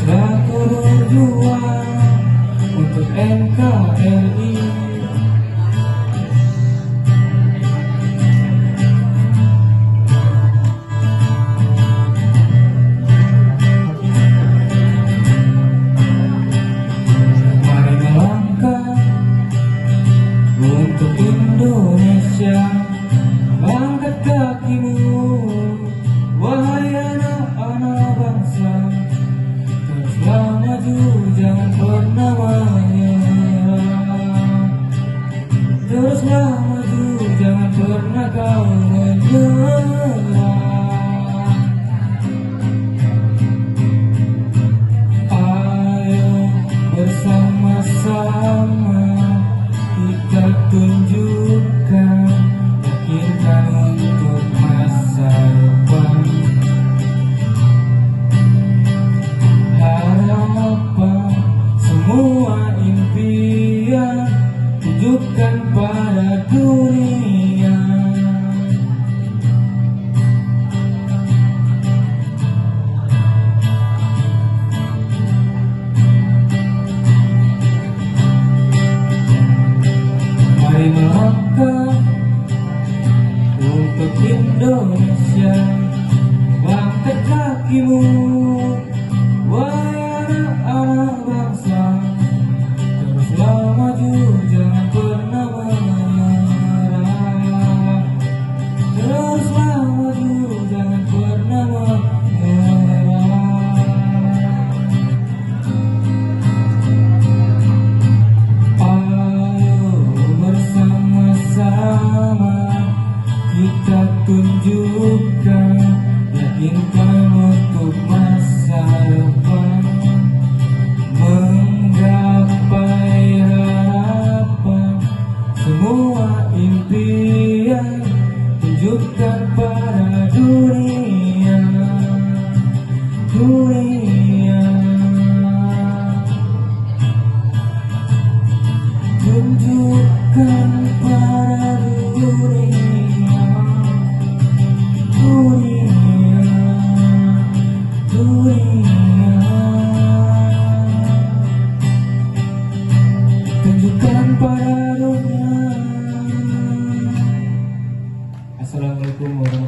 Aku berjuang untuk NKRI. Mari melangkah untuk Indonesia. Angkat kakimu, wahai anak-anak bangsa. Teruslah maju, jangan pernah menyerah. Teruslah maju, jangan pernah kau menyerah. Ayo bersama-sama kita tunjukkan, yakinkan untuk masa depan. Harapan semua impian, tunjukkan pada dunia. Mari melangkah untuk Indonesia. Angkat kakimu, wahai anak-anak bangsa. Teruslah maju, jangan pernah menyerah. Teruslah maju, jangan pernah menyerah. Ayo bersama-sama kita tunjukkan, yakinkan untuk masa depan. Menggapai harapan semua impian, tunjukkan pada dunia. Dunia, tunjukkan pada dunia. Dunia, dunia, tunjukkan pada dunia. Assalamualaikum warahmatullahi wabarakatuh.